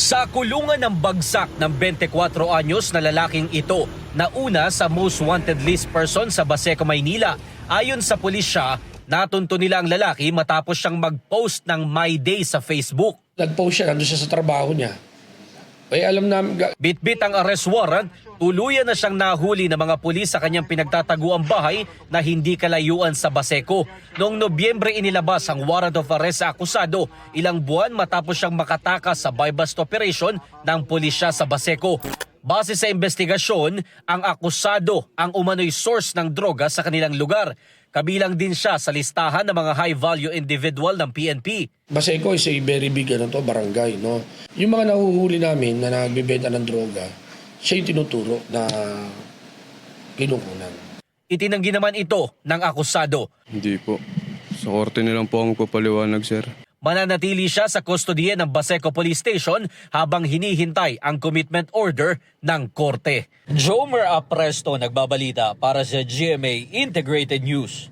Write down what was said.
Sa kulungan ng bagsak ng 24 anyos na lalaking ito, nauna sa most wanted list person sa Baseco, Maynila. Ayon sa pulisya, natunto nila ang lalaki matapos siyang mag-post ng My Day sa Facebook. Nag-post siya, nandun siya sa trabaho niya. Ay alam namin... Bitbit ang arrest warrant, tuluyan na siyang nahuli ng mga pulis sa kanyang pinagtataguang bahay na hindi kalayuan sa Baseco. Noong Nobyembre inilabas ang warrant of arrest sa akusado, ilang buwan matapos siyang makatakas sa buy-bust operation ng pulisya sa Baseco. Base sa investigasyon, ang akusado ang umano'y source ng droga sa kanilang lugar. Kabilang din siya sa listahan ng mga high-value individual ng PNP. Baseco is a very big barangay. No? Yung mga nahuhuli namin na nagbebenta ng droga, siya yung tinuturo na kinukunan. Itinanggi naman ito ng akusado. Hindi po. Sa korte nilang po ako magpapaliwanag, sir. Mananatili siya sa kustodiya ng Baseco Police Station habang hinihintay ang commitment order ng korte. Jomer Apresto nagbabalita para sa GMA Integrated News.